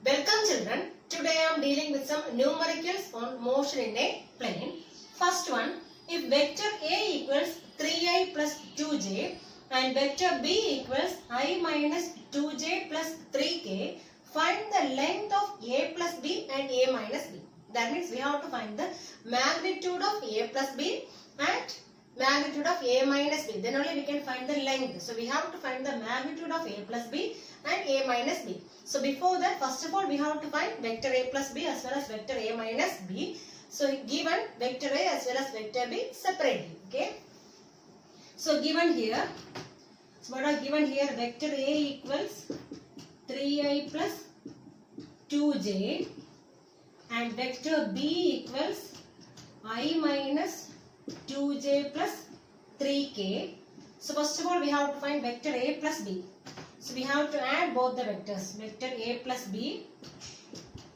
Welcome children. Today I am dealing with some numericals on motion in a plane. First one, if vector A equals 3i plus 2j and vector B equals I minus 2j plus 3k, find the length of A plus B and A minus B. That means we have to find the magnitude of A plus B and magnitude of A minus B. Then only we can find the length. So we have to find the magnitude of A plus B and A minus B. So before that, first of all, we have to find vector A plus B as well as vector A minus B. So given vector A as well as vector B separately. Okay. So given here, so what are given here? Vector A equals 3i plus 2j and vector B equals I minus 2j plus 3k. So first of all, we have to find vector A plus B. So we have to add both the vectors, vector A plus B.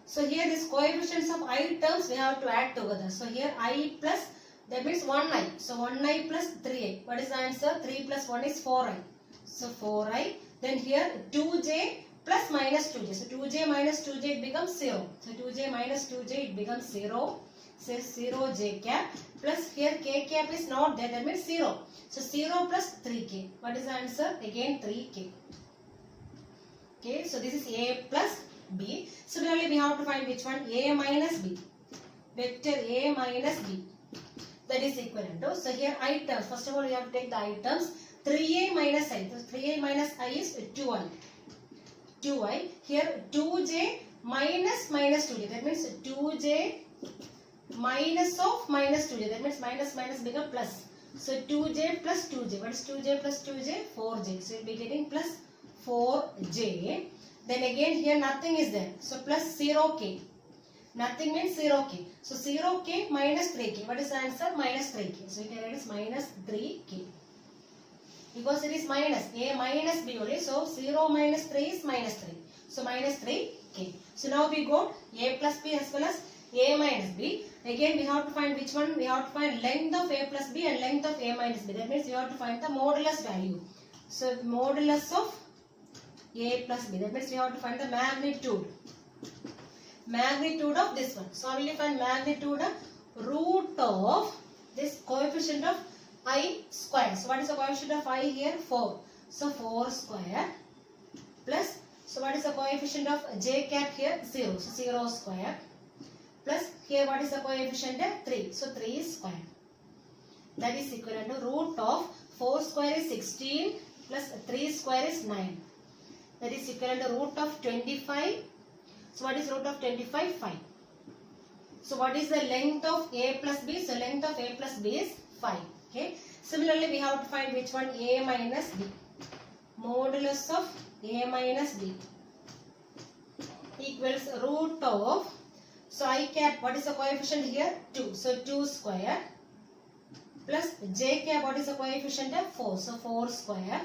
So here this coefficients of I terms we have to add together. So here I plus, that means 1i. So 1i plus 3i. What is the answer? 3 plus 1 is 4i. So 4i. Then here 2j plus minus 2j. So 2j minus 2j it becomes 0. So 2j minus 2j it becomes 0. So 0 j cap plus here k cap is not there. That means 0. So 0 plus 3k. What is the answer? Again 3k. Okay, so this is A plus B. Similarly, we have to find which one? A minus B. Vector A minus B. That is equivalent to. So here I terms. First of all, we have to take the I terms. 3a minus I. So 3a minus I is 2i. 2i. Here 2j minus 2j. That means 2j minus of minus 2j. That means minus become plus. So 2j plus 2j. What is 2j plus 2j? 4j. So you'll be getting plus 4j. Then again here nothing is there. So plus 0k. Nothing means 0k. So 0k minus 3k. What is the answer? Minus 3k. So you can write it as minus 3k. Because it is minus. A minus B only. So 0 minus 3 is minus 3. So minus 3k. So now we got A plus B as well as A minus B. Again we have to find which one? We have to find length of A plus B and length of A minus B. That means we have to find the modulus value. So modulus of A plus B. That means we have to find the magnitude. Magnitude of this one. So I will find magnitude of root of this coefficient of I square. So what is the coefficient of I here? 4. So 4 square plus. So what is the coefficient of j cap here? 0. So 0 square plus here what is the coefficient? 3. So 3 square. That is equivalent to root of 4 square is 16 plus 3 square is 9. That is equivalent to root of 25. So what is root of 25? 5. So what is the length of A plus B? So length of A plus B is 5. Okay. Similarly, we have to find which one? A minus B. Modulus of A minus B equals root of. So I cap, what is the coefficient here? 2. So 2 square plus j cap, what is the coefficient? 4. So 4 square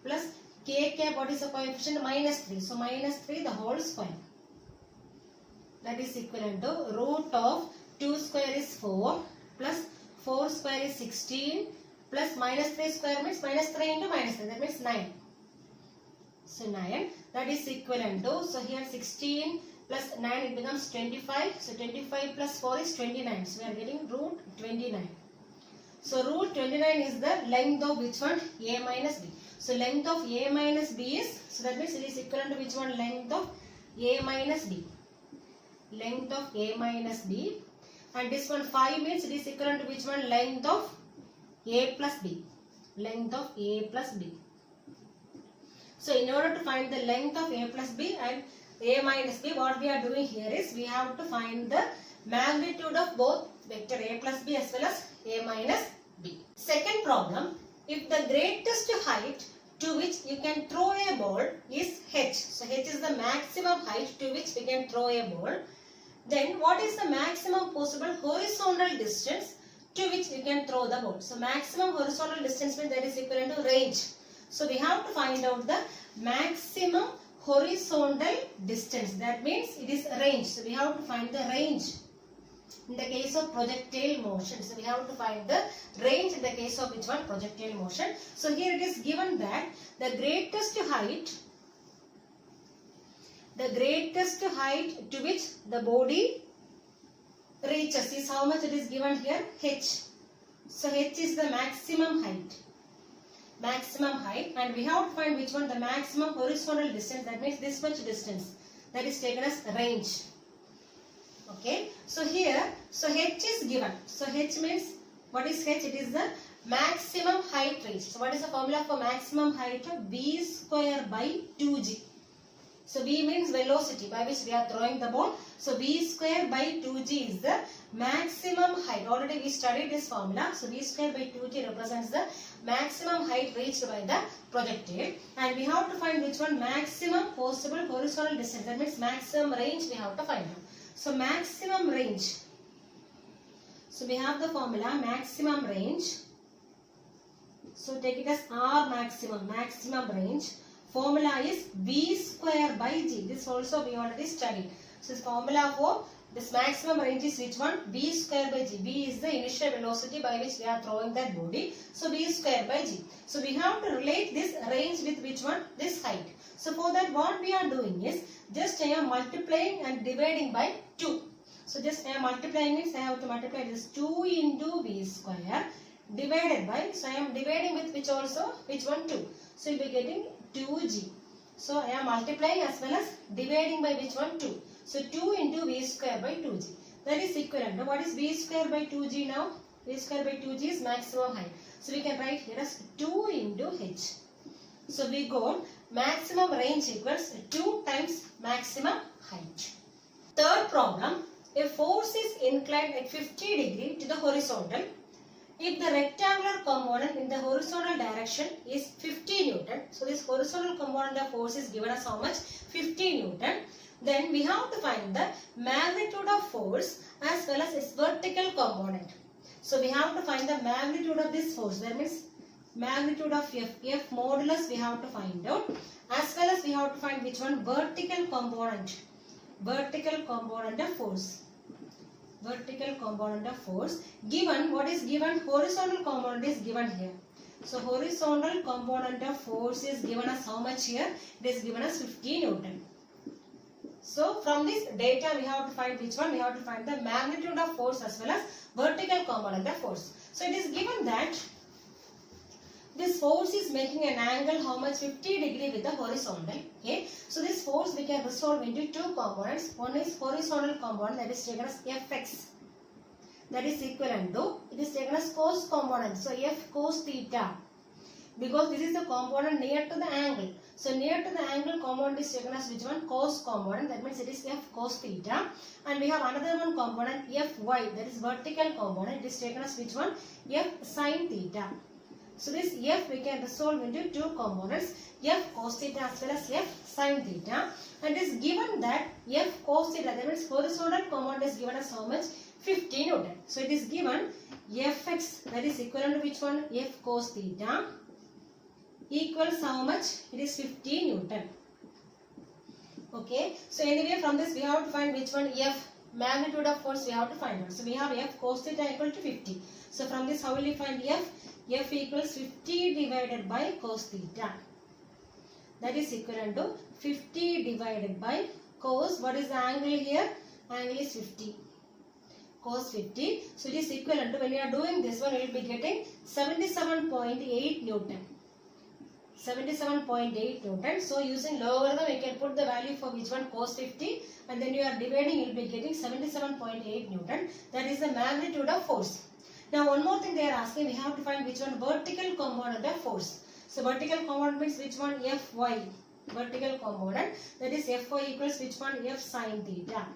plus k cap, what is the coefficient? Minus 3. So minus 3 the whole square. That is equivalent to root of 2 square is 4 plus 4 square is 16 plus minus 3 square means minus 3 into minus 3. That means 9. So 9. That is equivalent to. So here 16 plus 9 it becomes 25. So 25 plus 4 is 29. So we are getting root 29. So root 29 is the length of which one? A minus B. So length of A minus B is, so that means it is equivalent to which one? Length of A minus B. Length of A minus B. And this one 5 means it is equivalent to which one? Length of A plus B. Length of A plus B. So in order to find the length of A plus B and A minus B, what we are doing here is we have to find the magnitude of both vector A plus B as well as A minus B. Second problem, if the greatest height to which you can throw a ball is h. So h is the maximum height to which we can throw a ball. Then what is the maximum possible horizontal distance to which you can throw the ball? So maximum horizontal distance means that is equivalent to range. So we have to find out the maximum horizontal distance. That means it is range. So we have to find the range in the case of projectile motion. So we have to find the range in the case of which one? Projectile motion. So here it is given that the greatest height the greatest height to which the body reaches is how much it is given here? H. So H is the maximum height. Maximum height, and we have to find which one? The maximum horizontal distance. That means this much distance. That is taken as range. Okay. So here, so H is given. So H means, what is H? It is the maximum height reached. So what is the formula for maximum height? V square by 2g. So V means velocity by which we are throwing the ball. So V square by 2g is the maximum height. Already we studied this formula. So V square by 2g represents the maximum height reached by the projectile. And we have to find which one? Maximum possible horizontal distance. That means maximum range we have to find out. So maximum range. So we have the formula maximum range. So take it as R maximum. Maximum range. Formula is V square by G. This also we already studied. So this formula for this maximum range is which one? V square by G. V is the initial velocity by which we are throwing that body. So V square by G. So we have to relate this range with which one? This height. So for that what we are doing is just I am multiplying and dividing by 2. So just I am multiplying means I have to multiply this 2 into V square divided by, so I am dividing with which also? Which one? 2. So you will be getting 2g. So I am multiplying as well as dividing by which one? 2. So 2 into V square by 2g. That is equivalent. Now what is V square by 2g now? V square by 2g is maximum height. So we can write here as 2 into h. So we got maximum range equals 2 times maximum height. Third problem. A force is inclined at 50 degree to the horizontal. If the rectangular component in the horizontal direction is 50 Newton, so this horizontal component of force is given as how much? 50 Newton. Then we have to find the magnitude of force as well as its vertical component. So we have to find the magnitude of this force. That means magnitude of F modulus we have to find out. As well as we have to find which one? Vertical component. Vertical component of force. Vertical component of force. Given, what is given? Horizontal component is given here. So horizontal component of force is given as how much here? It is given as 50 Newton. So from this data we have to find which one? We have to find the magnitude of force as well as vertical component of force. So it is given that this force is making an angle how much? 50 degree with the horizontal. Okay. So this force we can resolve into two components. One is horizontal component, that is taken as Fx. That is equivalent to, it is taken as cos component. So F cos theta. Because this is the component near to the angle. So near to the angle component is taken as which one? Cos component. That means it is F cos theta. And we have another one component Fy. That is vertical component. It is taken as which one? F sin theta. So this F we can resolve into two components, F cos theta as well as F sin theta. And it is given that F cos theta, that means horizontal component is given as how much? 50 Newton. So it is given Fx, that is equivalent to which one? F cos theta equals how much? It is 50 Newton. Okay. So anyway from this we have to find which one? F, magnitude of force we have to find out. So we have F cos theta equal to 50. So from this how will we find F? F equals 50 divided by cos theta. That is equivalent to 50 divided by cos. What is the angle here? Angle is 50. Cos 50. So it is equivalent to, when you are doing this one, you will be getting 77.8 Newton. 77.8 Newton. So using logarithm, you can put the value for which one? Cos 50. And then you are dividing, you will be getting 77.8 Newton. That is the magnitude of force. Now one more thing they are asking, we have to find which one? Vertical component of force. So vertical component means which one? Fy. Vertical component. That is Fy equals which one? F sin theta.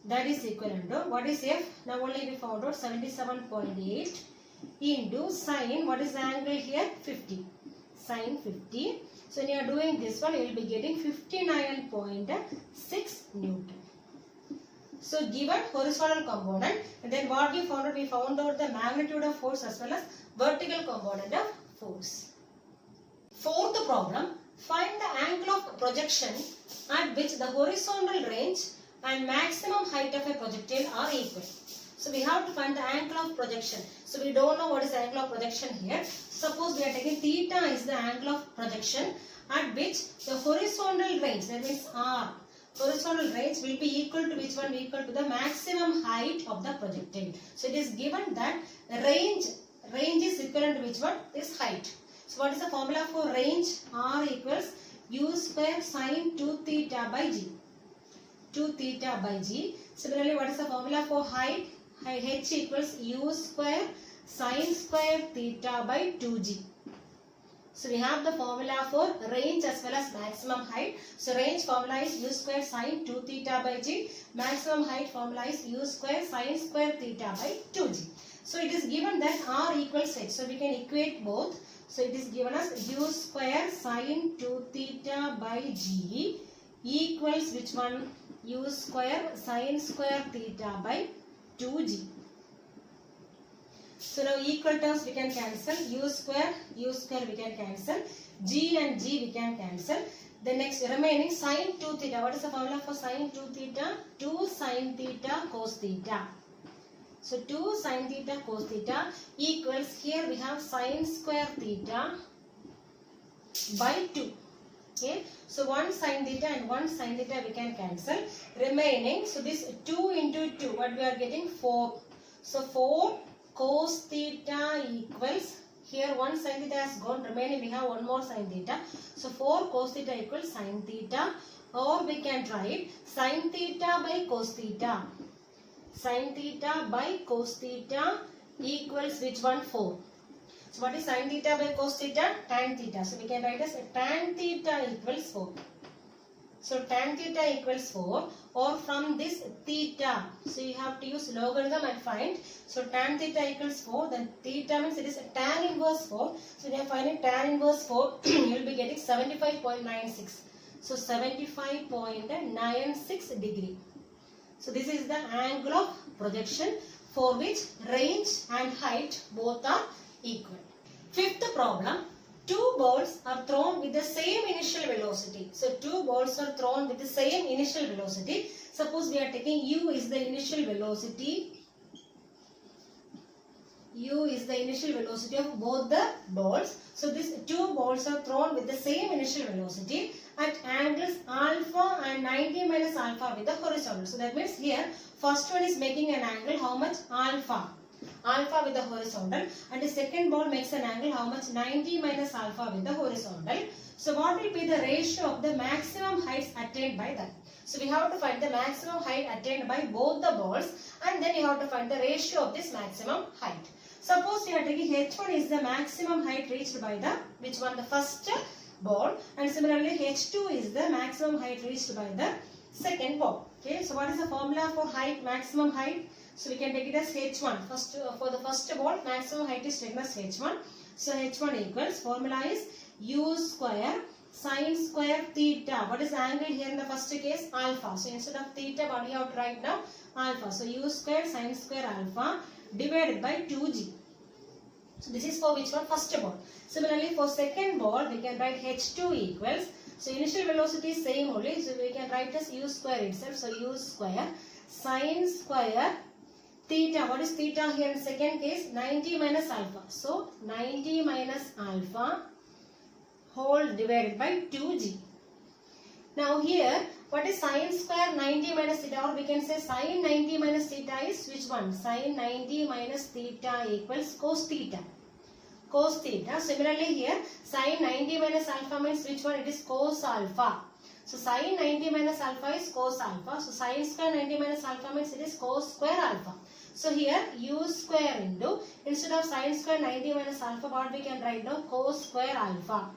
That is equivalent to, what is F? Now only we found out 77.8 into sin, what is the angle here? 50. Sin 50. So when you are doing this one, you will be getting 59.6 Newton. So given horizontal component, and then what we found out? We found out the magnitude of force as well as vertical component of force. Fourth problem, find the angle of projection at which the horizontal range and maximum height of a projectile are equal. So we have to find the angle of projection. So we don't know what is the angle of projection here. Suppose we are taking theta is the angle of projection at which the horizontal range, that means R, horizontal range will be equal to which one? Equal to the maximum height of the projectile. So it is given that range is equivalent to which one? This height. So what is the formula for range? R equals u square sine 2 theta by g. 2 theta by g. Similarly, what is the formula for height? H equals u square sine square theta by 2g. So we have the formula for range as well as maximum height. So range formula is u square sine 2 theta by g. Maximum height formula is u square sine square theta by 2g. So it is given that r equals h. So we can equate both. So it is given as u square sine 2 theta by g equals which one? U square sine square theta by 2g. So now equal terms we can cancel. U square we can cancel. G and G we can cancel. The next remaining sine 2 theta. What is the formula for sine 2 theta? 2 sine theta cos theta. So 2 sine theta cos theta equals, here we have sine square theta by 2. Okay. So 1 sine theta and 1 sine theta we can cancel. Remaining, so this 2 into 2, what we are getting? 4. So 4 cos theta equals, here 1 sin theta has gone, remaining we have 1 more sin theta. So 4 cos theta equals sin theta, or we can write sin theta by cos theta. Sin theta by cos theta equals which one? 4. So what is sin theta by cos theta? Tan theta. So we can write as tan theta equals 4. So tan theta equals 4, or from this theta, so you have to use logarithm and find. So tan theta equals 4, then theta means it is tan inverse 4. So when you are finding tan inverse 4, you will be getting 75.96. So 75.96 degree. So this is the angle of projection for which range and height both are equal. Fifth problem. 2 balls are thrown with the same initial velocity. So 2 balls are thrown with the same initial velocity. Suppose we are taking u is the initial velocity. U is the initial velocity of both the balls. So these 2 balls are thrown with the same initial velocity at angles alpha and 90 minus alpha with the horizontal. So that means here first one is making an angle how much? Alpha. Alpha with the horizontal, and the second ball makes an angle how much? 90 minus alpha with the horizontal. So what will be the ratio of the maximum heights attained by them? So we have to find the maximum height attained by both the balls, and then you have to find the ratio of this maximum height. Suppose we are taking h1 is the maximum height reached by the which one? The first ball, and similarly h2 is the maximum height reached by the second ball. Okay, so what is the formula for height, maximum height? So we can take it as h1. First, for the first ball, maximum height is taken as h1. So h1 equals, formula is u square sine square theta. What is the angle here in the first case? Alpha. So instead of theta, what we have to write now? Alpha. So u square sine square alpha divided by 2g. So this is for which one? First ball. Similarly, for second ball, we can write h2 equals, so initial velocity is same only. So we can write as u square itself. So u square sine square theta. What is theta here in second case? 90 minus alpha. So 90 minus alpha whole divided by 2g. Now here, what is sine square 90 minus theta? Or we can say sine 90 minus theta is which one? Sine 90 minus theta equals cos theta. Cos theta. Similarly here, sine 90 minus alpha means which one? It is cos alpha. So sine 90 minus alpha is cos alpha. So sine square 90 minus alpha means it is cos square alpha. So here u square into, instead of sine square 90 minus alpha, what we can write now? Cos square alpha.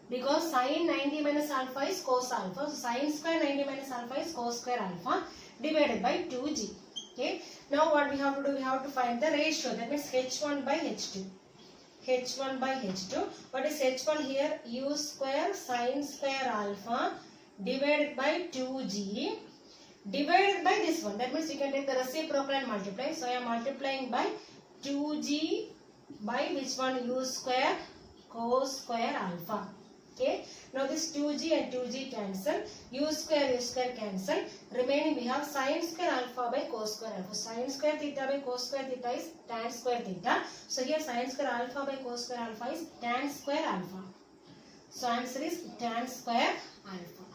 Because sine 90 minus alpha is cos alpha. So sine square 90 minus alpha is cos square alpha divided by 2g. Okay. Now what we have to do? We have to find the ratio. That means h1 by h2. h1 by h2. What is h1 here? U square sine square alpha divided by 2g divided by this one. That means you can take the reciprocal and multiply. So I am multiplying by 2g by which one? U square cos square alpha. Okay. Now this 2g and 2g cancel. U square cancel. Remaining we have sine square alpha by cos square alpha. Sine square theta by cos square theta is tan square theta. So here sine square alpha by cos square alpha is tan square alpha. So answer is tan square alpha.